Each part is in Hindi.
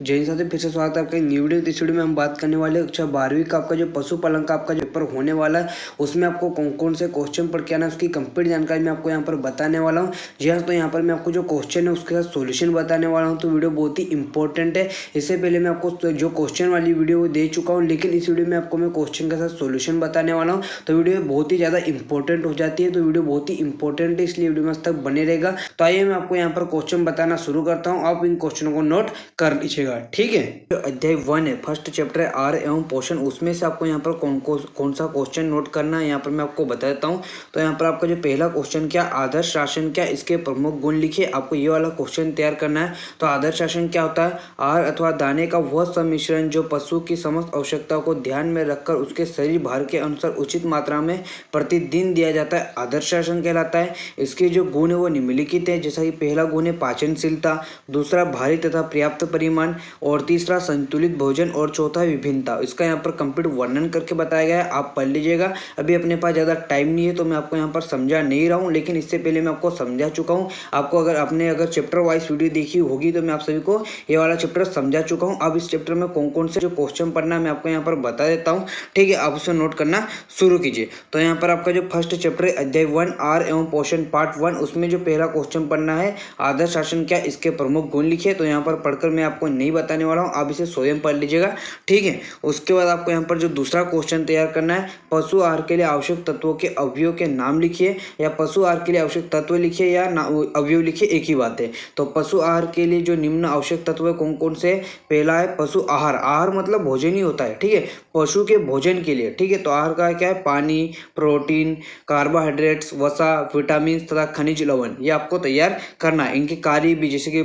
जय हिंद साथी, फिर से स्वागत है आपका न्यू वीडियो। इस वीडियो में हम बात करने वाले कक्षा 12वीं का आपका जो पशुपालन का आपका जो पेपर होने वाला है उसमें आपको कौन कौन से क्वेश्चन पढ़ के आना है उसकी कंप्लीट जानकारी मैं आपको यहाँ पर बताने वाला हूँ। जी हाँ, तो यहाँ पर मैं आपको जो क्वेश्चन है उसके साथ सोल्यूशन बताने वाला हूँ। तो वीडियो बहुत ही इंपॉर्टेंट है। इससे पहले मैं आपको जो क्वेश्चन वाली वीडियो दे चुका हूँ, लेकिन इस वीडियो में आपको मैं क्वेश्चन के साथ सोल्यूशन बताने वाला हूँ। तो वीडियो बहुत ही ज़्यादा इंपॉर्टेंट हो जाती है। तो वीडियो बहुत ही इंपॉर्टेंट है, इसलिए वीडियो में तक बने रहेगा। तो आइए मैं आपको यहाँ पर क्वेश्चन बताना शुरू करता हूँ। आप इन क्वेश्चनों को नोट कर लीजिएगा, ठीक है। अध्याय 1 है, फर्स्ट चैप्टर है आहार एवं पोषण। उसमें से आपको यहाँ पर कौन सा क्वेश्चन नोट करना है यहाँ पर मैं आपको बता देता हूँ। तो यहाँ पर आपका जो पहला क्वेश्चन क्या, आदर्श राशन क्या, इसके प्रमुख गुण लिखिए। आपको ये वाला क्वेश्चन तैयार करना है। तो आदर्श राशन क्या होता है? आहार अथवा दाने का वह सम्मिश्रण जो पशु की समस्त आवश्यकताओं को ध्यान में रखकर उसके शरीर भार के अनुसार उचित मात्रा में प्रतिदिन दिया जाता है, आदर्श राशन कहलाता है। इसके जो गुण है वो निम्नलिखित है, जैसा कि पहला गुण है पाचनशीलता, दूसरा भारी तथा पर्याप्त परिमाण, और तीसरा संतुलित भोजन, और चौथा विभिन्नता। इसका यहाँ पर कंप्लीट वर्णन करके बताया गया है, आप पढ़ लीजिएगा। अभी अपने पास ज़्यादा टाइम नहीं है तो मैं आपको यहाँ पर समझा नहीं रहा हूँ, लेकिन इससे पहले मैं आपको समझा चुका हूँ। आपको अगर चैप्टर वाइज वीडियो देखी होगी तो मैं आप सभी को ये वाला चैप्टर समझा चुका हूँ। अब इस चैप्टर में कौन कौन से जो क्वेश्चन पढ़ना है मैं आपको यहाँ पर बता देता हूँ, ठीक है। आप उसे नोट करना शुरू कीजिए। तो यहाँ पर आपका जो फर्स्ट चैप्टर है अध्याय 1 आहार एवं पोषण पार्ट 1, उसमें जो पहला क्वेश्चन पढ़ना है, आदर्श राशन क्या, इसके प्रमुख गुण लिखिए। तो यहाँ पर पढ़कर मैं आपको नहीं बताने वाला हूँ, आप इसे स्वयं पढ़ लीजिएगा, ठीक है। उसके बाद आपको यहाँ पर जो दूसरा क्वेश्चन तैयार करना है, पशु आहार के लिए आवश्यक तत्वों के अवयव के नाम लिखिए, या पशु आहार के लिए आवश्यक तत्व लिखिए या अवयव लिखिए, एक ही बात है। तो पशु आहार के लिए जो निम्न आवश्यक तत्व कौन कौन से, पहला है पशु आहार। आहार मतलब भोजन ही होता है, ठीक है, पशु के भोजन के लिए, ठीक है। तो आहार का क्या है? पानी, प्रोटीन, कार्बोहाइड्रेट्स, वसा, विटामिन तथा खनिज लवण, ये आपको तैयार करना है। इनके कार्य भी, जैसे कि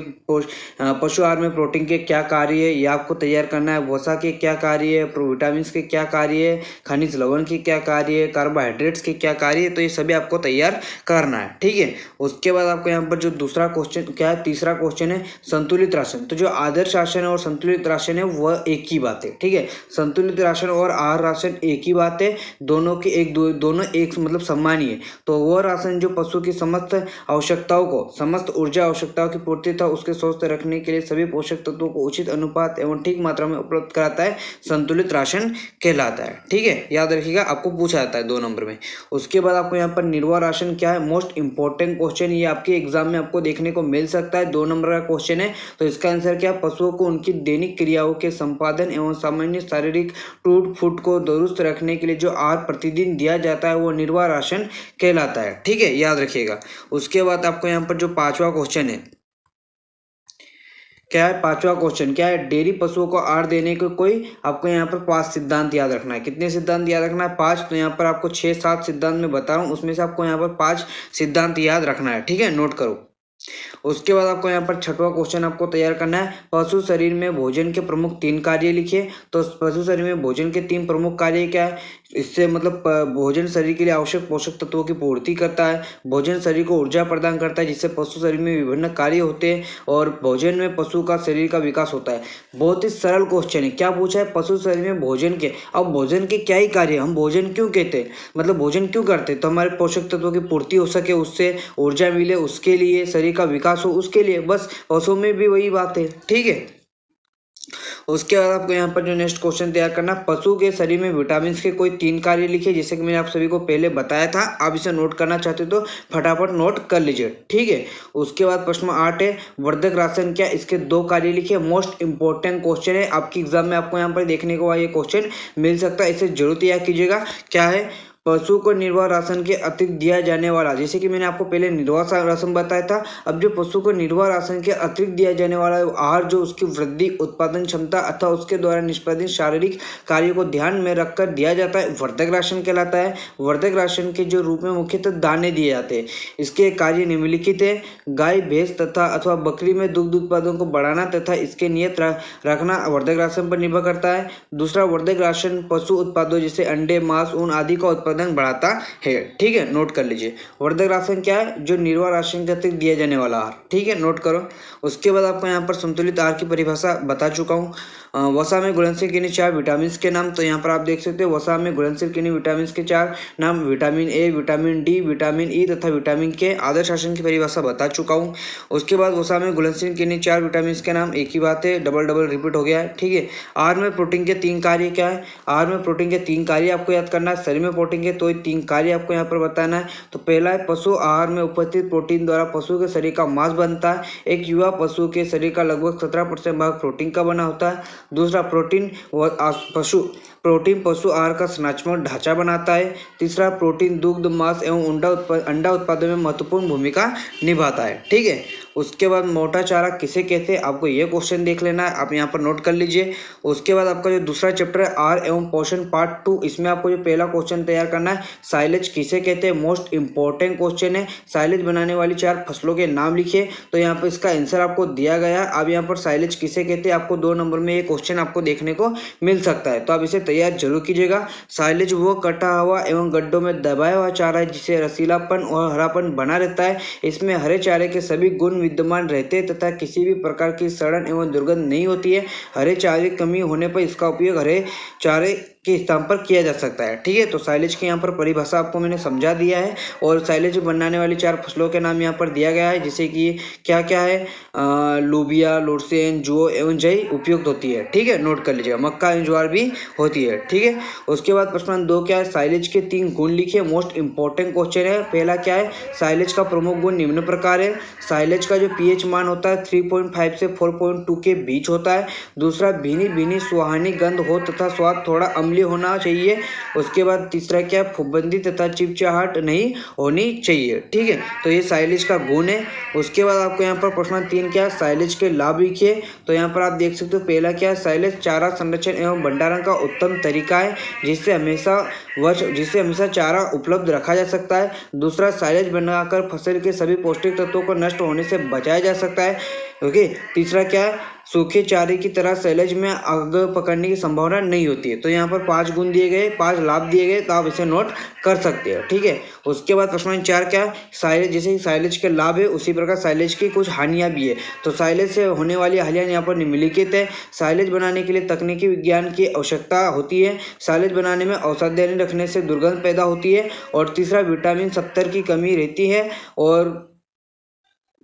पशु आहार में प्रोटीन के क्या कार्य है ये आपको तैयार करना है, वसा के क्या कार्य है, विटामिन के क्या कार्य है, खनिज लवण के क्या कार्य है, कार्बोहाइड्रेट्स के क्या कार्य है, तो ये सभी आपको तैयार करना है, ठीक है। उसके बाद आपको यहाँ पर जो दूसरा क्वेश्चन क्या है, तीसरा क्वेश्चन है संतुलित राशन। तो जो आदर्श राशन है और संतुलित राशन है वह एक ही बात है, ठीक है। संतुलित राशन और आहार राशन एक ही बात है, दोनों एक मतलब समान ही है। तो वह राशन जो पशु की समस्त आवश्यकताओं को, समस्त ऊर्जा आवश्यकताओं की पूर्ति तथा उसके स्वस्थ रखने के लिए सभी पोषक तत्वों को उचित अनुपात एवं ठीक मात्रा में उपलब्ध कराता है, संतुलित राशन कहलाता है, ठीक है। याद रखिएगा, आपको पूछा जाता है 2 नंबर में। उसके बाद आपको यहाँ पर निर्वाह राशन क्या है, मोस्ट इंपॉर्टेंट क्वेश्चन, ये आपके एग्जाम में आपको देखने को मिल सकता है, 2 नंबर का क्वेश्चन है। तो इसका आंसर क्या, पशुओं को उनकी दैनिक क्रियाओं के संपादन एवं सामान्य शारीरिक टूट फूट को दुरुस्त रखने के लिए जो आहार प्रतिदिन दिया जाता है वो निर्वाह राशन कहलाता है, ठीक है, याद रखिएगा। उसके बाद आपको यहाँ पर जो 5वां क्वेश्चन है क्या है, 5वां क्वेश्चन क्या है, डेयरी पशुओं को आहार देने के कोई, आपको यहाँ पर 5 सिद्धांत याद रखना है। कितने सिद्धांत याद रखना है? 5। तो यहाँ पर आपको 6-7 सिद्धांत में बता रहा हूँ, उसमें से आपको यहाँ पर 5 सिद्धांत याद रखना है, ठीक है, नोट करो। उसके बाद आपको यहाँ पर 6वां क्वेश्चन आपको तैयार करना है, पशु शरीर में भोजन के प्रमुख 3 कार्य लिखिए। तो पशु शरीर में भोजन के 3 प्रमुख कार्य क्या है? इससे मतलब भोजन शरीर के लिए आवश्यक पोषक तत्वों की पूर्ति करता है, भोजन शरीर को ऊर्जा प्रदान करता है जिससे पशु शरीर में विभिन्न कार्य होते हैं, और भोजन में पशु का शरीर का विकास होता है। बहुत ही सरल क्वेश्चन है। क्या पूछा है? पशु शरीर में भोजन के, अब भोजन के क्या ही कार्य, हम भोजन क्यों कहते हैं, मतलब भोजन क्यों करते हैं? तो हमारे पोषक तत्वों की पूर्ति हो सके, उससे ऊर्जा मिले, उसके लिए, शरीर का विकास हो उसके लिए, बस पशु में भी वही बात है, ठीक है। उसके बाद आपको यहाँ पर जो नेक्स्ट क्वेश्चन तैयार करना, पशु के शरीर में विटामिन के कोई 3 कार्य लिखिए, जैसे कि मैंने आप सभी को पहले बताया था। आप इसे नोट करना चाहते हो तो फटाफट नोट कर लीजिए, ठीक है। उसके बाद प्रश्न 8 है, वर्धक राशन क्या, इसके 2 कार्य लिखिए। मोस्ट इंपॉर्टेंट क्वेश्चन है, आपकी एग्जाम में आपको यहाँ पर देखने को ये क्वेश्चन मिल सकता है, इसे जरूर तैयार कीजिएगा। क्या है? पशु को निर्वाह राशन के अतिरिक्त दिया जाने वाला, जैसे कि मैंने आपको पहले निर्वाह राशन बताया था, अब जो पशु को निर्वाह राशन के अतिरिक्त दिया जाने वाला आहार जो उसकी वृद्धि, उत्पादन क्षमता अथवा उसके द्वारा निष्पादित शारीरिक कार्यों को ध्यान में रखकर दिया जाता है, वर्धक राशन कहलाता है। वर्धक राशन के जो रूप में मुख्यतः दाने दिए जाते हैं। इसके कार्य निम्नलिखित है, गाय, भैंस तथा अथवा बकरी में दुग्ध उत्पादन को बढ़ाना तथा इसके नियत रखना वर्धक राशन पर निर्भर करता है। दूसरा, वर्धक राशन पशु उत्पादों जैसे अंडे, मांस, ऊन आदि का उत्पादन उत्पादन बढ़ाता है। ठीक है, नोट कर लीजिए। वर्धक राशन क्या है? जो निर्वाह राशन के अतिरिक्त दिया जाने वाला आहार। ठीक है, नोट करो। उसके बाद आपको यहाँ पर संतुलित आहार की परिभाषा बता चुका हूँ। वसा में घुलनशील किन्हीं 4 विटामिन के नाम, तो यहाँ पर आप देख सकते हो वसा में घुलनशील किन्हीं विटामिन के 4 नाम, vitamin A, vitamin D, vitamin E तथा विटामिन के। आदर्श राशन की परिभाषा बता चुका हूँ। उसके बाद वसा में घुलनशील किन्हीं 4 विटामिन के नाम, एक ही बात है, डबल डबल रिपीट हो गया है। ठीक है, आहार में प्रोटीन के 3 कार्य क्या है? आहार में प्रोटीन के 3 कार्य आपको याद करना है। शरीर में प्रोटीन के तो 3 कार्य आपको यहाँ पर बताना है। तो पहला है, पशु आहार में उपस्थित प्रोटीन द्वारा पशु के शरीर का मांस बनता है। एक युवा पशु के शरीर का लगभग 17% भाग प्रोटीन का बना होता है। दूसरा, प्रोटीन पशु आहार का संरचनात्मक ढांचा बनाता है। तीसरा, प्रोटीन दुग्ध, मांस एवं अंडा उत्पादन में महत्वपूर्ण भूमिका निभाता है। ठीक है, उसके बाद मोटा चारा किसे कहते हैं, आपको ये क्वेश्चन देख लेना है, आप यहाँ पर नोट कर लीजिए। उसके बाद आपका जो दूसरा चैप्टर है आहार एवं पोषण पार्ट 2, इसमें आपको जो पहला क्वेश्चन तैयार करना है, साइलेज किसे कहते हैं, मोस्ट इंपॉर्टेंट क्वेश्चन है। साइलेज बनाने वाली 4 फसलों के नाम लिखिए। तो यहाँ पर इसका आंसर आपको दिया गया है। अब यहाँ पर साइलेज किसे कहते हैं, आपको 2 नंबर में ये क्वेश्चन आपको देखने को मिल सकता है, तो आप इसे तैयार जरूर कीजिएगा। साइलेज वो कटा हुआ एवं गड्ढों में दबाया हुआ चारा है जिसे रसीलापन और हरापन बना रहता है। इसमें हरे चारे के सभी गुण विद्यमान रहते हैं तथा किसी भी प्रकार की सड़न एवं दुर्गंध नहीं होती है। हरे चारे की कमी होने पर इसका उपयोग हरे चारे के स्थान पर किया जा सकता है। ठीक है, तो साइलेज की यहाँ पर परिभाषा आपको मैंने समझा दिया है और साइलेज बनाने वाली 4 फसलों के नाम यहाँ पर दिया गया है, जैसे कि क्या क्या है, लोबिया, लोरसेन, जो एवं जई उपयुक्त होती है। ठीक है, नोट कर लीजिएगा। मक्का एवं ज्वार भी होती है। ठीक है, उसके बाद प्रश्न 2 क्या है, साइलेज के 3 गुण लिखिए। मोस्ट इंपॉर्टेंट क्वेश्चन है। पहला क्या है, साइलेज का प्रमुख गुण निम्न प्रकार है। साइलेज का जो पीएच मान होता है 3.5 से 4.2 के बीच होता है। दूसरा, भीनी भीनी सुहानी गंध हो तथा स्वाद थोड़ा अम्लीय होना चाहिए। उसके बाद तीसरा क्या है, फुफुंदी तथा चिपचिपाहट नहीं होनी चाहिए। ठीक है, तो ये साइलेज का गुण है। उसके बाद आपको यहाँ पर प्रश्न 3 क्या है, साइलेज के लाभ लिखिए। तो यहाँ पर आप देख सकते हो पहला क्या है, साइलेज चारा संरक्षण एवं भंडारण का उत्तम तरीका है जिससे हमेशा चारा उपलब्ध रखा जा सकता है। दूसरा, साइलेज बनाकर फसल के सभी पौष्टिक तत्वों को नष्ट होने से बचाया जा सकता है। ओके, तीसरा क्या है, सूखे चारे की तरह साइलेज में आग पकड़ने की संभावना नहीं होती है। तो यहाँ पर 5 गुण दिए गए, 5 लाभ दिए गए, तो आप इसे नोट कर सकते हो। ठीक है, उसके बाद प्रश्न 4 क्या है, साइलेज, जैसे साइलेज के लाभ है उसी प्रकार साइलेज की कुछ हानियां भी है। तो साइलेज से होने वाली हानियां यहाँ पर निम्नलिखित है। साइलेज बनाने के लिए तकनीकी विज्ञान की आवश्यकता होती है। साइलेज बनाने में औषधि रखने से दुर्गंध पैदा होती है। और तीसरा, विटामिन 70 की कमी रहती है। और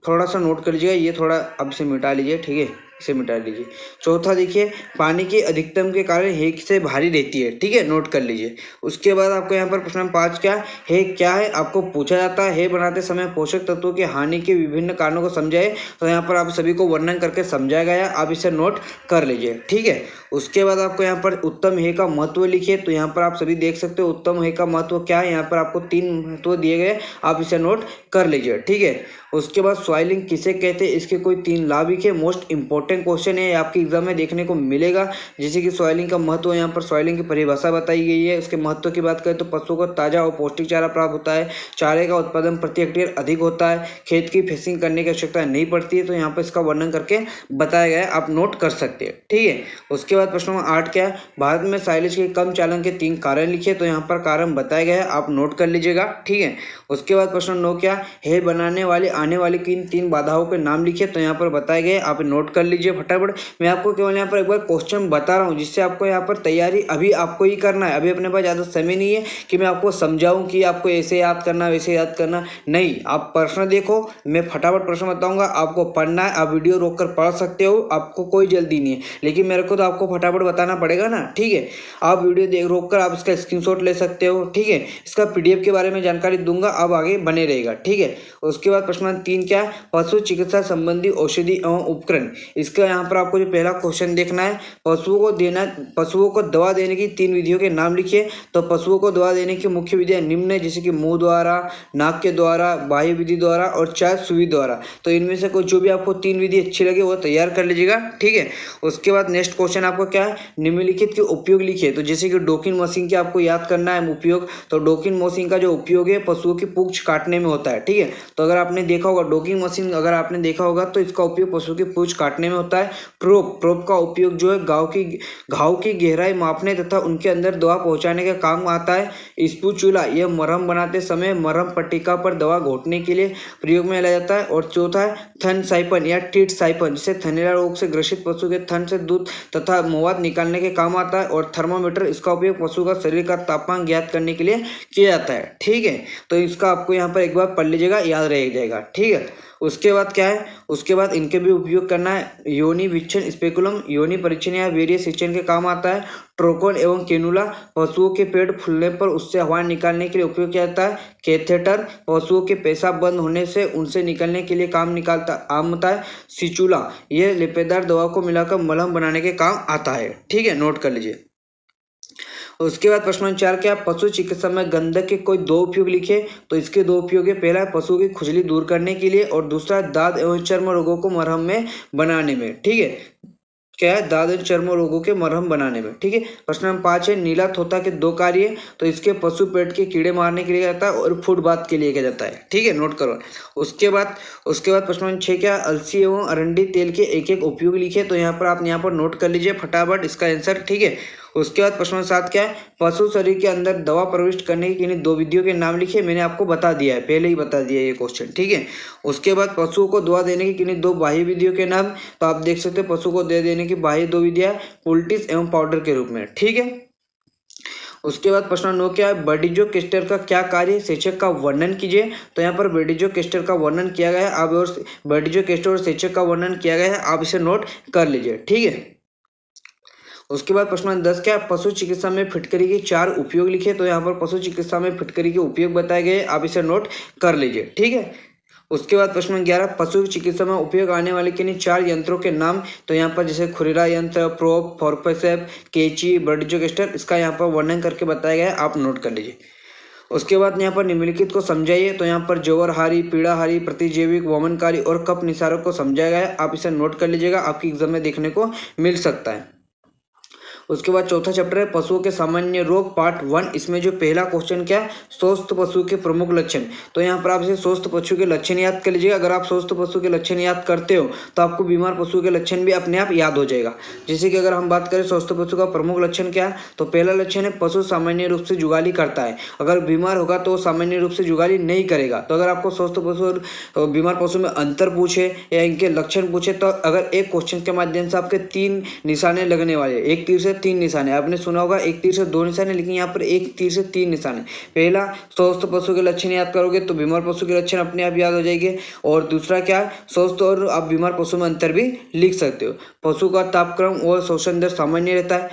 थोड़ा सा नोट कर लीजिएगा, ये थोड़ा अब से मिटा लीजिए। ठीक है, इसे मिटा लीजिए। चौथा देखिए, पानी की अधिकतम के कारण हेक से भारी रहती है। ठीक है, नोट कर लीजिए। उसके बाद आपको यहाँ पर प्रश्न 5 क्या है, आपको पूछा जाता है बनाते समय पोषक तत्वों की हानि के विभिन्न कारणों को समझाए। तो यहाँ पर आप सभी को वर्णन करके समझाया गया, आप इसे नोट कर लीजिए। ठीक है, उसके बाद आपको यहाँ पर उत्तम हे का महत्व लिखिए। तो यहाँ पर आप सभी देख सकते हो उत्तम हे का महत्व क्या है, यहाँ पर आपको 3 महत्व दिए गए, आप इसे नोट कर लीजिए। ठीक है, उसके बाद सॉइलिंग किसे कहते हैं, इसके कोई 3 लाभ लिखिए। मोस्ट इंपॉर्टेंट क्वेश्चन है, आपके एग्जाम में देखने को मिलेगा। जैसे कि सॉइलिंग का महत्व, यहाँ पर सॉइलिंग की परिभाषा बताई गई है। उसके महत्व की बात करें तो पशुओं को ताजा और पौष्टिक चारा प्राप्त होता है। चारे का उत्पादन प्रति हेक्टेयर अधिक होता है। खेत की फेसिंग करने की आवश्यकता नहीं पड़ती है। तो यहाँ पर इसका वर्णन करके बताया गया है, आप नोट कर सकते हैं। ठीक है, उसके बाद प्रश्न 8 क्या है, भारत में साइलेज के कम चालन के 3 कारण लिखिए। तो यहाँ पर कारण बताया गया है, आप नोट कर लीजिएगा। ठीक है, उसके बाद प्रश्न 9 क्या, हे बनाने वाले आने वाली किन 3 बाधाओं के नाम लिखिए। तो यहाँ पर बताए गए, आप नोट कर लीजिए फटाफट। मैं आपको केवल यहाँ पर एक बार क्वेश्चन बता रहा हूँ जिससे आपको यहाँ पर तैयारी अभी आपको ही करना है। अभी अपने पास ज़्यादा समय नहीं है कि मैं आपको समझाऊं कि आपको ऐसे याद करना वैसे याद करना, नहीं। आप प्रश्न देखो, मैं फटाफट प्रश्न बताऊंगा, आपको पढ़ना है, आप वीडियो रोक कर पढ़ सकते हो, आपको कोई जल्दी नहीं है, लेकिन मेरे को तो आपको फटाफट बताना पड़ेगा ना। ठीक है, आप वीडियो रोक कर आप इसका स्क्रीनशॉट ले सकते हो। ठीक है, इसका PDF के बारे में जानकारी दूंगा, अब आगे बने रहेगा। ठीक है, उसके बाद प्रश्न 3 क्या है, पशु चिकित्सा संबंधी औषधि एवं उपकरण। इसका यहाँ पर आपको जो पहला क्वेश्चन देखना है, पशुओं को दवा देने की 3 विधियों के नाम लिखिए। तो पशुओं को दवा देने की मुख्य विधियां निम्न है, जैसे कि मुंह द्वारा, नाक के द्वारा, बाह्य विधि द्वारा और चाहे सुई द्वारा। तो इनमें से कोई जो भी आपको 3 विधि अच्छी लगे वो तैयार कर लीजिएगा। ठीक है, उसके बाद नेक्स्ट क्वेश्चन आपको क्या है, निम्नलिखित के उपयोग लिखिए। तो जैसे कि डोकिन मशीन के आपको याद करना है उपयोग। तो डोकिन मशीन का जो उपयोग है पशुओं की पूंछ काटने में होता है। ठीक है, तो अगर आपने देखा होगा डोकिन मशीन, अगर आपने देखा होगा तो इसका उपयोग पशु की पूंछ काटने में में होता है। प्रोब का उपयोग जो है घाव की गहराई मापने तथा उनके अंदर दवा पहुंचाने का काम आता है। स्पूचुला यह मरहम बनाते समय मरहम पट्टिका पर दवा घोटने के लिए प्रयोग में लाया जाता है। और चौथा है थन साइपन या टीट साइपन, जिसे थनैला रोग से ग्रसित पशु के थन से दूध तथा मवाद निकालने के काम आता है। और थर्मामीटर, इसका उपयोग पशु का शरीर का तापमान ज्ञात करने के लिए किया जाता है। ठीक है, तो इसका आपको यहाँ पर एक बार पढ़ लीजिएगा, याद रह जाएगा। ठीक है, उसके बाद क्या है, उसके बाद इनके भी उपयोग करना है। योनि विच्छन स्पेकुलम योनि परीक्षण या वीर्य सिंचन के काम आता है। ट्रोकोन एवं केनुला पशुओं के पेट फूलने पर उससे हवा निकालने के लिए उपयोग किया जाता है। कैथेटर पशुओं के पेशाब बंद होने से उनसे निकलने के लिए काम आता है। सिचुला यह लेपेदार दवा को मिलाकर मलहम बनाने के काम आता है। ठीक है, नोट कर लीजिए। उसके बाद प्रश्न नंबर 4 क्या, पशु चिकित्सा में गंधक के कोई दो उपयोग लिखे। तो इसके दो उपयोग है, पहला है पशु की खुजली दूर करने के लिए और दूसरा दांत एवं चर्म रोगों को मरहम में बनाने में। ठीक है, क्या है, दांत एवं चर्म रोगों के मरहम बनाने में। ठीक है, प्रश्न नंबर 5 है नीला थोथा के दो कार्य। तो इसके पशु पेट के कीड़े मारने के लिए जाता है और फूड बाथ के लिए किया जाता है। ठीक है, नोट करो। उसके बाद प्रश्न नंबर 6 क्या, अलसी एवं अरंडी तेल के एक एक उपयोग लिखे। तो यहाँ पर नोट कर लीजिए फटाफट इसका आंसर। ठीक है, उसके बाद प्रश्न 7 क्या है, पशु शरीर के अंदर दवा प्रविष्ट करने की किन्हीं दो विधियों के नाम लिखिए। मैंने आपको बता दिया है, पहले ही बता दिया ये क्वेश्चन। ठीक है, उसके बाद पशुओं को दवा देने की किन्हीं दो बाह्य विधियों के नाम। तो आप देख सकते हैं पशु को दे देने की बाह्य दो विधियां पोल्टिस एवं पाउडर के रूप में। ठीक है, उसके बाद प्रश्न 9 क्या है, बर्डिजो केस्टर का क्या कार्य, सेचक का वर्णन कीजिए। तो यहाँ पर बर्डिजो केस्टर का वर्णन किया गया है, आप और बर्डिजो केस्टर और सेचक का वर्णन किया गया है, आप इसे नोट कर लीजिए। ठीक है, उसके बाद प्रश्न 10 क्या, पशु चिकित्सा में फिटकरी के 4 उपयोग लिखे। तो यहाँ पर पशु चिकित्सा में फिटकरी के उपयोग बताए गए, आप इसे नोट कर लीजिए। ठीक है, उसके बाद प्रश्न 11, पशु चिकित्सा में उपयोग आने वाले किन्हीं 4 यंत्रों के नाम। तो यहाँ पर जैसे खुरेरा यंत्र, प्रोब, फॉर्सेप्स, कैंची, बर्डिजो केस्टर, इसका यहाँ पर वर्णन करके बताया गया है, आप नोट कर लीजिए। उसके बाद यहाँ पर निम्नलिखित को समझाइए। तो यहाँ पर जौहरहारी, पीड़ाहारी, प्रतिजैविक, वमनकारी और कप निसारक को समझाया गया है, आप इसे नोट कर लीजिएगा, आपकी एग्जाम में देखने को मिल सकता है। उसके बाद चौथा चैप्टर है पशुओं के सामान्य रोग पार्ट 1। इसमें जो पहला क्वेश्चन क्या है, स्वस्थ पशु के प्रमुख लक्षण। तो यहाँ पर आप इसे स्वस्थ पशु के लक्षण याद कर लीजिएगा। अगर आप स्वस्थ पशु के लक्षण याद करते हो तो आपको बीमार पशु के लक्षण भी अपने आप याद हो जाएगा। जैसे कि अगर हम बात करें स्वस्थ पशु का प्रमुख लक्षण क्या है, तो पहला लक्षण है पशु सामान्य रूप से जुगाली करता है। अगर बीमार होगा तो सामान्य रूप से जुगाली नहीं करेगा। तो अगर आपको स्वस्थ पशु और बीमार पशु में अंतर पूछे या इनके लक्षण पूछे, तो अगर एक क्वेश्चन के माध्यम से आपके 3 निशाने लगने वाले, एक तीर से 3 निशाने, आपने सुना होगा एक तीर से 2 निशाने, लेकिन यहाँ पर एक तीर से 3 निशाने। पहला, स्वस्थ पशु के लक्षण याद करोगे तो बीमार पशु के लक्षण अपने आप याद हो जाएंगे। और दूसरा क्या, स्वस्थ और आप बीमार पशु में अंतर भी लिख सकते हो। पशु का तापक्रम और श्वसन दर सामान्य रहता है,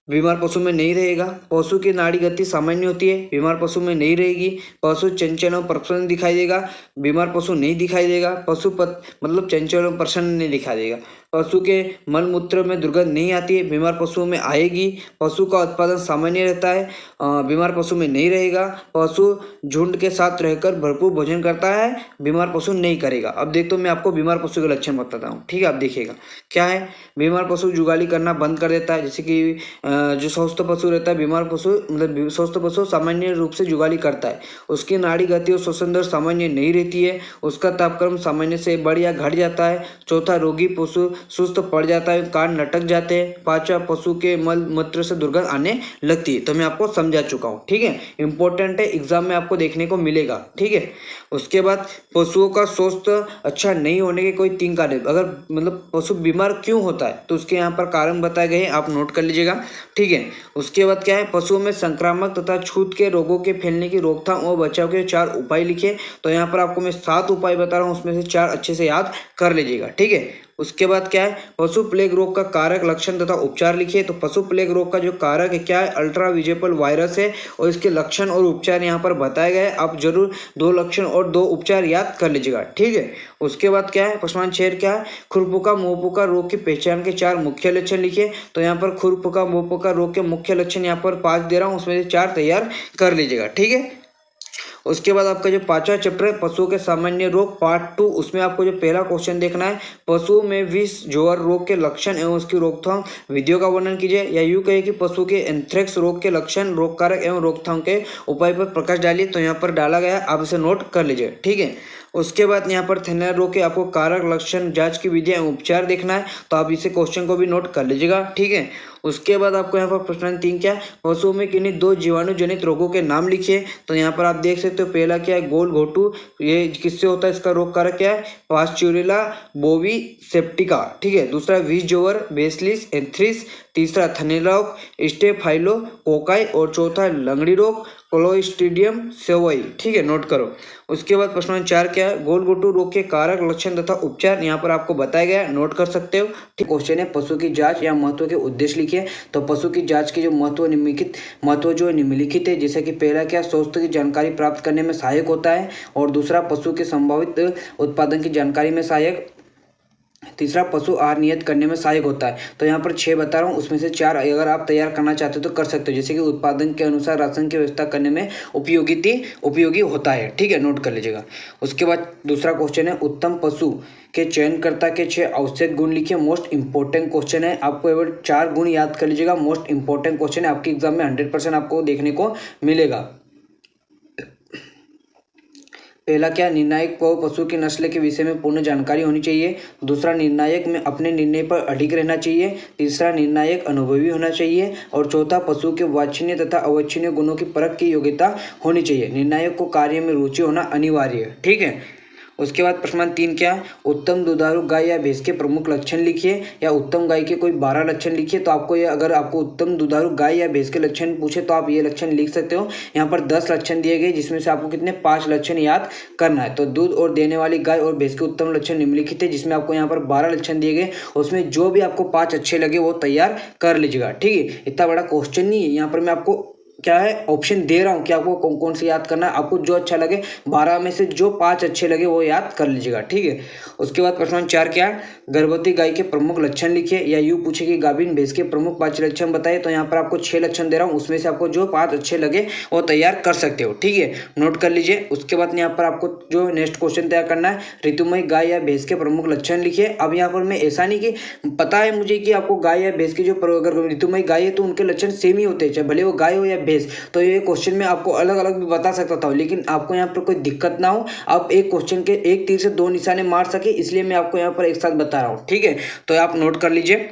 बीमार पशु में नहीं रहेगा। पशु की नाड़ी गति सामान्य होती है, बीमार पशु में नहीं रहेगी। पशु चंचल और प्रसन्न दिखाई देगा, बीमार पशु नहीं दिखाई देगा। मतलब चंचल और प्रसन्न नहीं दिखाई देगा। पशु के मल मूत्र में दुर्गंध नहीं आती है, बीमार पशुओं में आएगी। पशु का उत्पादन सामान्य रहता है, बीमार पशु में नहीं रहेगा। पशु झुंड के साथ रहकर भरपूर भोजन करता है, बीमार पशु नहीं करेगा। अब देखो मैं आपको बीमार पशु के लक्षण बताता हूँ। ठीक है, आप देखिएगा क्या है, बीमार पशु जुगाली करना बंद कर देता है। जैसे कि जो स्वस्थ पशु रहता है, बीमार पशु मतलब स्वस्थ पशु सामान्य रूप से जुगाली करता है। उसकी नाड़ी गति और श्वसन दर सामान्य नहीं रहती है। उसका तापक्रम सामान्य से बढ़ या घट जाता है। चौथा, रोगी पशु सुस्त पड़ जाता है, कान लटक जाते हैं। पांचवा, पशु के मल मूत्र से दुर्गंध आने लगती है। तो मैं आपको समझा चुका हूँ। ठीक है, इंपॉर्टेंट है, एग्जाम में आपको देखने को मिलेगा। ठीक है, उसके बाद पशुओं का स्वास्थ्य अच्छा नहीं होने के कोई 3 कारण, अगर मतलब पशु बीमार क्यों होता है तो उसके यहाँ पर कारण बताए गए हैं, आप नोट कर लीजिएगा। ठीक है, उसके बाद क्या है, पशुओं में संक्रामक तथा छूत के रोगों के फैलने की रोकथाम और बचाव के 4 उपाय लिखे। तो यहाँ पर आपको मैं 7 उपाय बता रहा हूँ, उसमें से 4 अच्छे से याद कर लीजिएगा। ठीक है, उसके बाद क्या है, पशु प्लेग रोग का कारक, लक्षण तथा उपचार लिखिए। तो पशु प्लेग रोग का जो कारक है क्या है, अल्ट्रा विजिबल वायरस है और इसके लक्षण और उपचार यहाँ पर बताए गए। आप जरूर 2 लक्षण और 2 उपचार याद कर लीजिएगा। ठीक है, उसके बाद क्या है, प्रश्न 6 क्या है, खुरपुका मुंहपुका रोग की पहचान के 4 मुख्य लक्षण लिखिए। तो यहाँ पर खुरपुका मुंहपुका रोग के मुख्य लक्षण यहाँ पर 5 दे रहा हूँ, उसमें से 4 तैयार कर लीजिएगा। ठीक है, उसके बाद आपका जो 5वां चैप्टर है पशुओं के सामान्य रोग पार्ट 2, उसमें आपको जो पहला क्वेश्चन देखना है, पशुओं में विष जोहर रोग के लक्षण एवं उसकी रोकथाम विधियों का वर्णन कीजिए। या यूं कहे कि पशु के एंथ्रेक्स रोग के लक्षण, रोग कारक एवं रोकथाम के उपाय पर प्रकाश डालिए। तो यहाँ पर डाला गया, आप इसे नोट कर लीजिए। ठीक है, उसके बाद यहाँ पर थनैला रोग के आपको कारक, लक्षण, जांच की विधि एवं उपचार देखना है, तो आप इसे क्वेश्चन को भी नोट कर लीजिएगा। ठीक है, उसके बाद आपको यहाँ पर प्रश्न 3 क्या, पशुओं में किन्हीं 2 जीवाणु जनित रोगों के नाम लिखिए। तो यहाँ पर आप देख सकते हो पहला क्या है, गोल घोटू, ये किससे होता है, इसका रोग कारक क्या है, पास्चुरेला बोवी सेप्टिका। ठीक है, दूसरा विजोवर बेसिलिस एंथ्रिस, तीसरा थनैला रोग स्टेफाइलो कोकाई, और चौथा लंगड़ी रोग क्लोस्ट्रीडियम सेवई। ठीक है, नोट करो। उसके बाद प्रश्न नंबर 4 क्या है, गोल घोटू रोग के कारक, लक्षण तथा उपचार यहाँ पर आपको बताया गया है, नोट कर सकते हो। ठीक, क्वेश्चन है पशु की जांच या महत्व के उद्देश्य लिखिए। तो पशु की जांच के जो महत्व जो निम्नलिखित है, जैसे कि पहला क्या, स्वास्थ्य की जानकारी प्राप्त करने में सहायक होता है, और दूसरा पशु के संभावित उत्पादन की जानकारी में सहायक, तीसरा पशु आहार नियत करने में सहायक होता है। तो यहाँ पर 6 बता रहा हूँ, उसमें से 4 अगर आप तैयार करना चाहते हो तो कर सकते हो, जैसे कि उत्पादन के अनुसार राशन की व्यवस्था करने में उपयोगी होता है। ठीक है, नोट कर लीजिएगा। उसके बाद दूसरा क्वेश्चन है, उत्तम पशु के चयनकर्ता के 6 आवश्यक गुण लिखिए। मोस्ट इंपॉर्टेंट क्वेश्चन है, आपको केवल 4 गुण याद कर लीजिएगा। मोस्ट इंपॉर्टेंट क्वेश्चन है, आपके एग्जाम में 100% आपको देखने को मिलेगा। पहला क्या, निर्णायक को पशु की नस्ल के विषय में पूर्ण जानकारी होनी चाहिए। दूसरा, निर्णायक में अपने निर्णय पर अडिग रहना चाहिए। तीसरा, निर्णायक अनुभवी होना चाहिए। और चौथा, पशु के वांछनीय तथा अवांछनीय गुणों की परख की योग्यता होनी चाहिए। निर्णायक को कार्य में रुचि होना अनिवार्य है। ठीक है, उसके बाद प्रश्न 3 क्या, उत्तम दुधारू गाय या भैंस के प्रमुख लक्षण लिखिए, या उत्तम गाय के कोई 12 लक्षण लिखिए। तो आपको ये, अगर आपको उत्तम दुधारू गाय या भैंस के लक्षण पूछे तो आप ये लक्षण लिख सकते हो। यहाँ पर 10 लक्षण दिए गए, जिसमें से आपको कितने 5 लक्षण याद करना है। तो दूध और देने वाली गाय और भैंस के उत्तम लक्षण निम्नलिखित है, जिसमें आपको यहाँ पर 12 लक्षण दिए गए, उसमें जो भी आपको 5 अच्छे लगे वो तैयार कर लीजिएगा। ठीक है, इतना बड़ा क्वेश्चन नहीं है, यहाँ पर मैं आपको क्या है ऑप्शन दे रहा हूँ कि आपको कौन कौन से याद करना है, आपको जो अच्छा लगे 12 में से जो 5 अच्छे लगे वो याद कर लीजिएगा। ठीक है, उसके बाद प्रश्न 4 क्या है, गर्भवती गाय के प्रमुख लक्षण लिखिए, या यूं पूछे कि गाभिन भैंस के प्रमुख 5 लक्षण बताइए। तो यहाँ पर आपको 6 लक्षण दे रहा हूँ, उसमें से आपको जो 5 अच्छे लगे वो तैयार कर सकते हो। ठीक है, नोट कर लीजिए। उसके बाद यहाँ पर आपको जो नेक्स्ट क्वेश्चन तैयार करना है, ऋतुमय गाय या भैंस के प्रमुख लक्षण लिखिए। अब यहाँ पर मैं ऐसा नहीं कि पता है मुझे कि आपको गाय या भैंस की जो अगर ऋतुमय गाय है तो उनके लक्षण सेम ही होते हैं, चाहे भले वो गाय हो या भैंस। तो ये क्वेश्चन में आपको अलग अलग भी बता सकता था, लेकिन आपको यहाँ पर कोई दिक्कत ना हो, आप एक क्वेश्चन के एक तीर से 2 निशाने मार सके, इसलिए मैं आपको यहाँ पर एक साथ बता रहा हूँ। ठीक है, तो आप नोट कर लीजिए।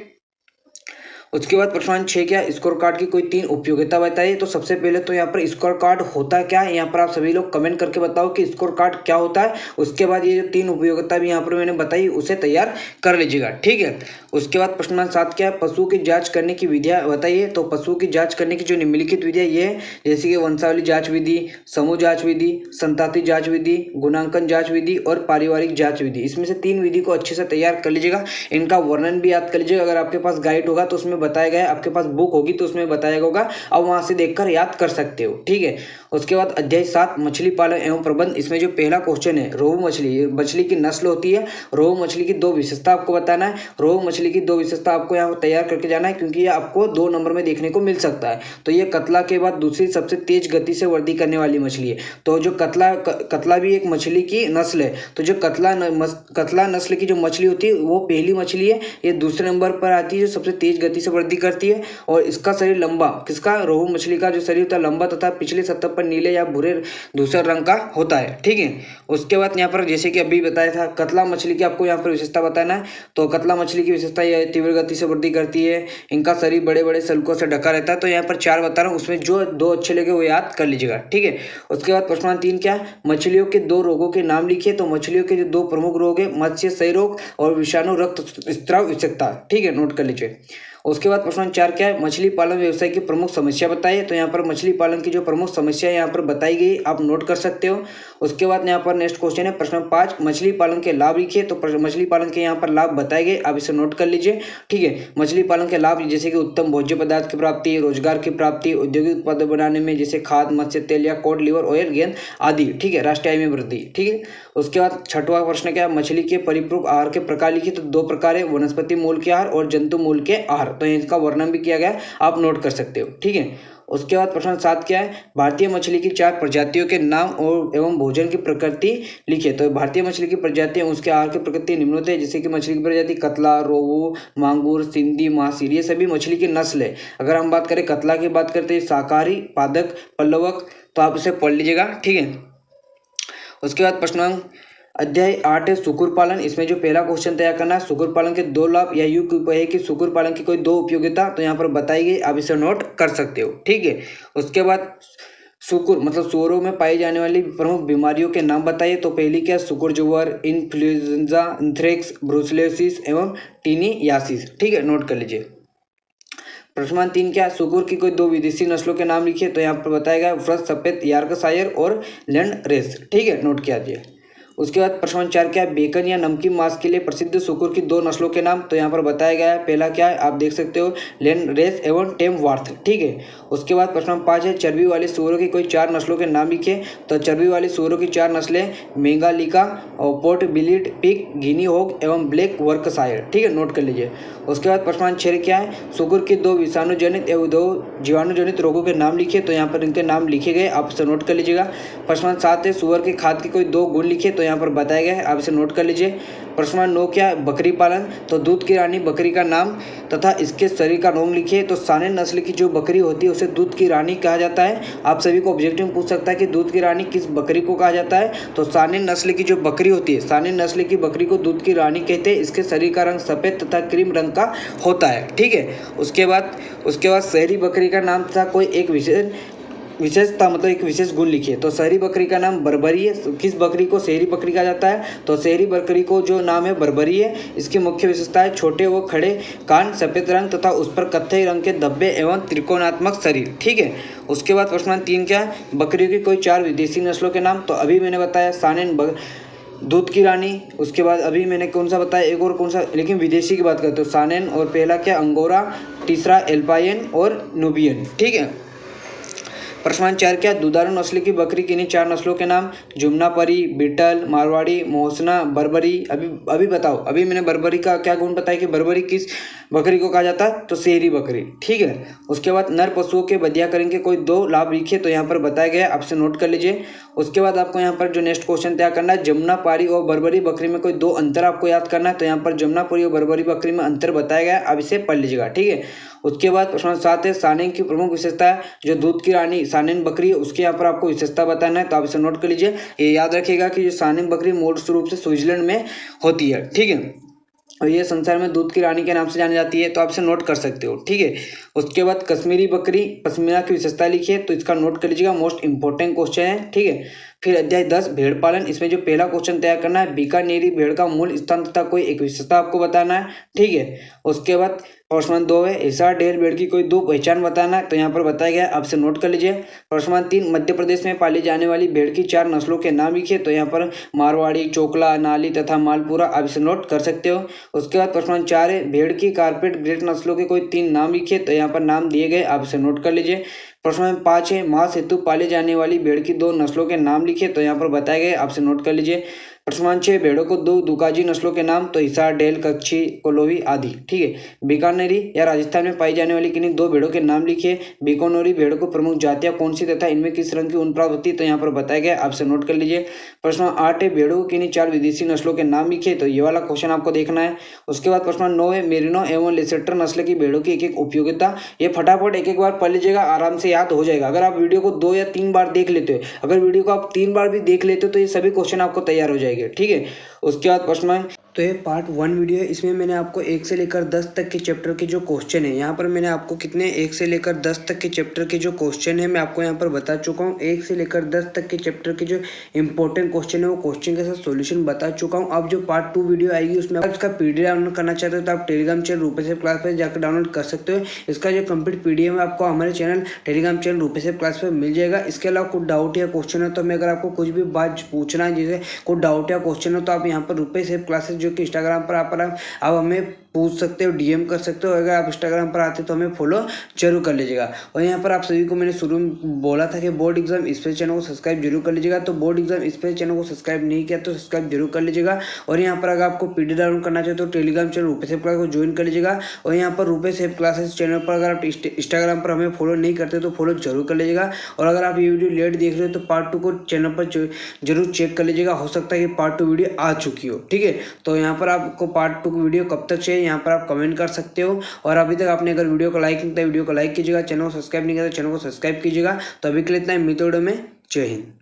उसके बाद प्रश्न 6 क्या, स्कोर कार्ड की कोई 3 उपयोगिता बताइए। तो सबसे पहले तो यहाँ पर स्कोर कार्ड होता क्या है, यहाँ पर आप सभी लोग कमेंट करके बताओ कि स्कोर कार्ड क्या होता है। उसके बाद ये जो 3 उपयोगिता भी यहाँ पर मैंने बताई उसे तैयार कर लीजिएगा। ठीक है, उसके बाद प्रश्न 7 क्या है, पशु की जांच करने की विधियाँ बताइए। तो पशु की जांच करने की जो निम्नलिखित विधियाँ ये है, जैसे कि वंशावली जांच विधि, समूह जांच विधि, संताति जांच विधि, गुणांकन जांच विधि और पारिवारिक जांच विधि। इसमें से 3 विधि को अच्छे से तैयार कर लीजिएगा। इनका वर्णन भी याद कर लीजिएगा। अगर आपके पास गाइड होगा तो उसमें बताया गया है, आपके पास बुक होगी तो उसमें बताया होगा, अब वहां से देखकर याद कर सकते हो। ठीक है, उसके बाद अध्याय 7 मछली पालन एवं प्रबंध। इसमें जो पहला क्वेश्चन है, रोहू मछली की नस्ल होती है। रोहू मछली की 2 विशेषता आपको बताना है। रोहू मछली की 2 विशेषता आपको यहाँ तैयार करके जाना है, क्योंकि ये आपको 2 नंबर में देखने को मिल सकता है। तो ये कतला के बाद दूसरी सबसे तेज गति से वृद्धि करने वाली मछली है। तो जो कतला भी एक मछली की नस्ल है। तो जो कतला नस्ल की जो मछली होती है वो पहली मछली है, ये दूसरे नंबर पर आती है जो सबसे तेज गति से वृद्धि करती है। और इसका शरीर लंबा, किसका, रोहू मछली का जो शरीर होता है लंबा तथा पिछले सतह पर नीले या भूरे धूसर रंग का होता है। ठीक है, उसके बाद यहाँ पर जैसे कि अभी बताया था, कतला मछली की आपको यहाँ पर विशेषता बताना है। तो कतला मछली की विशेषता यह तीव्र गति से वृद्धि करती है, इनका शरीर बड़े बड़े सल्कों से ढका रहता है। तो यहाँ पर 4 बता रहा हूँ, उसमें जो 2 अच्छे लगे वो याद कर लीजिएगा। ठीक है, उसके बाद प्रश्न 3 क्या, मछलियों के 2 रोगों के नाम लिखिए। तो मछलियों के जो 2 प्रमुख रोग है, मत्स्य क्षय रोग और विषाणु रक्त स्राव विषाक्तता। ठीक है, नोट कर लीजिए। उसके बाद प्रश्न 4 क्या है, मछली पालन व्यवसाय की प्रमुख समस्या बताइए। तो यहाँ पर मछली पालन की जो प्रमुख समस्या यहाँ पर बताई गई, आप नोट कर सकते हो। उसके बाद यहाँ पर नेक्स्ट क्वेश्चन है प्रश्न 5, मछली पालन के लाभ लिखिए। तो मछली पालन के यहाँ पर लाभ बताए गए, आप इसे नोट कर लीजिए। ठीक है, मछली पालन के लाभ जैसे कि उत्तम भोज्य पदार्थ की प्राप्ति, रोजगार की प्राप्ति, औद्योगिक उत्पाद बनाने में जैसे खाद, मत्स्य तेल या कोड लिवर ऑयल गेंद आदि। ठीक है, राष्ट्रीय आय में वृद्धि। ठीक है, उसके बाद 6वां प्रश्न क्या है, मछली के परिपूरक आहार के प्रकार लिखिए। तो 2 प्रकार है, वनस्पति मूल के आहार और जंतु मूल के आहार। तो इसका वर्णन भी किया गया, आप नोट कर सकते हो। ठीक है, उसके बाद प्रश्न 7 क्या है, भारतीय मछली की 4 प्रजातियों के नाम और एवं भोजन की प्रकृति लिखिए। तो भारतीय मछली की प्रजातियां उसके आहार की प्रकृति निम्नलिखित है, जैसे कि मछली की प्रजाति कतला, रोहू, मांगुर, सिंधी, महासीर, ये सभी मछली की नस्ल है। अगर हम बात करें कतला की बात करते हैं, शाकाहारी, पादक, पल्लवक, तो आप इसे पढ़ लीजिएगा। ठीक है, उसके बाद प्रश्न अध्याय 8 है सुकुर पालन। इसमें जो पहला क्वेश्चन तैयार करना है, सुकुर पालन के 2 लाभ या यूं कहे कि सुकुर पालन की कोई 2 उपयोगिता तो यहाँ पर बताई गई, आप इसे नोट कर सकते हो। ठीक है, उसके बाद सुकुर मतलब सूअरों में पाई जाने वाली प्रमुख बीमारियों के नाम बताइए। तो पहली क्या, सुकुर ज्वर, इन्फ्लुएंजा, एंथ्रेक्स, ब्रुसेलोसिस एवं टीनियासिस। ठीक है, नोट कर लीजिए। प्रश्न 3 क्या, सुकुर की कोई 2 विदेशी नस्लों के नाम लिखिए। तो यहाँ पर बताया गया फ्रस सफेद यॉर्कशायर और लैंड रेस। ठीक है, नोट किया जाए। उसके बाद प्रश्न 4 क्या, बेकन या नमकीन मांस के लिए प्रसिद्ध सुकुर की 2 नस्लों के नाम। तो यहाँ पर बताया गया है, पहला क्या है आप देख सकते हो, लैंड रेस एवं टेमवार्थ। ठीक है, उसके बाद प्रश्न 5 है चर्बी वाले सूअरों की कोई 4 नस्लों के नाम लिखिए। तो चर्बी वाले सूअरों की 4 नस्लें मेंगालिका, पोर्ट बिलीड पिग, गिनी होग एवं ब्लैक वर्कशायर। ठीक है, नोट कर लीजिए। उसके बाद प्रश्न 6 क्या है, सुकुर की 2 विषाणुजनित एवं 2 जीवाणुजनित रोगों के नाम लिखिए। तो यहाँ पर इनके नाम लिखे गए, आप इसे नोट कर लीजिएगा। प्रश्न 7 है सुअर की खाद के कोई 2 गुण लिखिए। तो यहाँ पर बताया गया है, आप इसे नोट कर लीजिए। प्रश्न 9 क्या है, बकरी पालन। तो दूध की रानी बकरी का नाम तथा इसके शरीर का रोग लिखिए। तो सानेन नस्ल की जो बकरी होती है उसे दूध की रानी कहा जाता है। आप सभी को ऑब्जेक्टिव में पूछ सकता है कि दूध की रानी किस बकरी को कहा जाता है। तो सानेन नस्ल की जो बकरी होती है, सानेन नस्ल की बकरी को दूध की रानी कहते हैं। इसके शरीर का रंग सफेद तथा क्रीम रंग का होता है। ठीक है, उसके बाद शहरी बकरी का नाम तथा कोई एक विशेषता मतलब एक विशेष गुण लिखिए। तो शहरी बकरी का नाम बर्बरी है। किस बकरी को शहरी बकरी कहा जाता है। तो शहरी बकरी को जो नाम है बर्बरी है। इसकी मुख्य विशेषता है छोटे व खड़े कान, सफेद रंग तथा उस पर कत्थई रंग के धब्बे एवं त्रिकोणात्मक शरीर। ठीक है, उसके बाद प्रश्न 3 क्या है, बकरियों की कोई 4 विदेशी नस्लों के नाम। तो अभी मैंने बताया सानेन, दूध की रानी, उसके बाद अभी मैंने कौन सा बताया, एक और कौन सा, लेकिन विदेशी की बात करते हो, सानेन, और पहला क्या अंगोरा, तीसरा एल्पाइन और नुबियन। ठीक है, प्रश्न 4 क्या, दुधारू नस्ल की बकरी किन्हीं 4 नस्लों के नाम। जुमनापरी, बीटल, मारवाड़ी, मोहसना, बर्बरी। अभी बताओ, अभी मैंने बर्बरी का क्या गुण बताया कि बर्बरी किस बकरी को कहा जाता है। तो शहरी बकरी। ठीक है, उसके बाद नर पशुओं के बधियाकरण के कोई 2 लाभ लिखिए। तो यहाँ पर बताया गया, आपसे नोट कर लीजिए। उसके बाद आपको यहाँ पर जो नेक्स्ट क्वेश्चन तैयार करना है, जमुनापारी और बर्बरी बकरी में कोई 2 अंतर आपको याद करना है। तो यहाँ पर जमुनापुरी और बर्बरी बकरी में अंतर बताया गया है, आप इसे पढ़ लीजिएगा। ठीक है, उसके बाद प्रश्न 7 है सानेन की प्रमुख विशेषता है, जो दूध की रानी सानेन बकरी है उसके यहाँ पर आपको विशेषता बताना है। तो आप इसे नोट कर लीजिए। ये याद रखिएगा कि जो सानेन बकरी मूल रूप से स्विट्जरलैंड में होती है। ठीक है, और ये संसार में दूध की रानी के नाम से जानी जाती है। तो आप इसे नोट कर सकते हो। ठीक है, उसके बाद कश्मीरी बकरी पश्मीना की विशेषता लिखिए। तो इसका नोट कर लीजिएगा, मोस्ट इंपॉर्टेंट क्वेश्चन है। ठीक है, फिर अध्याय 10 भेड़ पालन। इसमें जो पहला क्वेश्चन तैयार करना है, बीकानेरी भेड़ का मूल स्थान तथा कोई एक विशेषता आपको बताना है। ठीक है, उसके बाद प्रश्न 2 है हिसार ढेर भेड़ की कोई 2 पहचान बताना है। तो यहाँ पर बताया गया है, आपसे नोट कर लीजिए। प्रश्न 3 मध्य प्रदेश में पाली जाने वाली भेड़ की 4 नस्लों के नाम लिखिए। तो यहाँ पर मारवाड़ी, चोकला, नाली तथा मालपुरा, आप इसे नोट कर सकते हो। उसके बाद प्रश्न 4 है भेड़ की कारपेट ग्रेट नस्लों के कोई 3 नाम लिखिए। तो यहाँ पर नाम दिए गए, आप इसे नोट कर लीजिए। प्रश्न 5 है मांस हेतु पाली जाने वाली भेड़ की 2 नस्लों के नाम लिखिए। तो यहाँ पर बताए गए, आपसे नोट कर लीजिए। प्रश्न 6 भेड़ों को 2 दुकाजी नस्लों के नाम। तो हिसार, डेल, कच्छी, कोलोवी आदि। ठीक है, बीकानेरी या राजस्थान में पाई जाने वाली किन्हीं 2 भेड़ों के नाम लिखिए। बीकानेरी भेड़ों को प्रमुख जातियां कौन सी तथा इनमें किस रंग की ऊन प्राप्त होती है। तो यहाँ पर बताया गया, आपसे नोट कर लीजिए। प्रश्न 8 है भेड़ों को किन्हीं 4 विदेशी नस्लों के नाम लिखिए। तो ये वाला क्वेश्चन आपको देखना है। उसके बाद प्रश्न 9 है मेरिनो एवं लेसेटर नस्ल की भेड़ों की एक उपयोगिता। ये फटाफट एक बार पढ़ लीजिएगा, आराम से याद हो जाएगा। अगर आप वीडियो को 2 या 3 बार देख लेते हो, अगर वीडियो को आप 3 बार भी देख लेते हो तो ये सभी क्वेश्चन आपको तैयार हो जाएंगे। ठीक है, उसके बाद प्रश्न, तो ये पार्ट 1 वीडियो है। इसमें मैंने आपको 1 से लेकर 10 तक के चैप्टर के जो क्वेश्चन है, यहाँ पर मैंने आपको कितने 1 से लेकर 10 तक के चैप्टर के जो क्वेश्चन है मैं आपको यहाँ पर बता चुका हूँ। 1 से लेकर 10 तक के चैप्टर के जो इंपॉर्टेंट क्वेश्चन है वो क्वेश्चन के साथ सॉल्यूशन बता चुका हूँ। अब जो पार्ट 2 वीडियो आएगी उसमें आप इसका पीडीएफ डाउनलोड करना चाहते हो तो आप टेलीग्राम चैनल रूपेश क्लास पर जाकर डाउनलोड कर सकते हो। इसका जो कंप्लीट पीडीएफ है आपको हमारे channel Telegram channel Rupesh class पर मिल जाएगा। इसके अलावा कुछ डाउट या क्वेश्चन है तो मैं अगर आपको कुछ भी बात पूछना है, जैसे कुछ डाउट या क्वेश्चन हो, तो आप यहाँ पर रूपेश क्लासेस जो कि इंस्टाग्राम पर आप हमें पूछ सकते हो, डीएम कर सकते हो। अगर आप इंस्टाग्राम पर आते तो हमें फॉलो जरूर कर लीजिएगा। और यहाँ पर आप सभी को मैंने शुरू में बोला था कि बोर्ड एग्जाम स्पेशल चैनल को सब्सक्राइब जरूर कर लीजिएगा। तो बोर्ड एग्जाम स्पेशल चैनल को सब्सक्राइब नहीं किया तो सब्सक्राइब जरूर कर लीजिएगा। और यहाँ पर अगर आपको पीडीएफ डाउनलोड करना चाहिए तो टेलीग्राम चैनल रूपेश क्लास को ज्वाइन कर लीजिएगा। और यहाँ पर रूपेश क्लासेस चैनल पर अगर आप इंस्टाग्राम पर हमें फॉलो नहीं करते तो फॉलो जरूर कर लीजिएगा। और अगर आप ये वीडियो लेट देख रहे हो तो पार्ट 2 को चैनल पर जरूर चेक कर लीजिएगा, हो सकता है कि पार्ट 2 वीडियो आ चुकी हो। ठीक है, तो यहाँ पर आपको पार्ट 2 की वीडियो कब तक चाहिए यहाँ पर आप कमेंट कर सकते हो। और अभी तक आपने अगर वीडियो को लाइक नहीं किया, वीडियो को लाइक कीजिएगा, चैनल को सब्सक्राइब नहीं किया तो चैनल को सब्सक्राइब कीजिएगा। तो अभी के लिए इतना ही, मिलते वीडियो में। जय हिंद।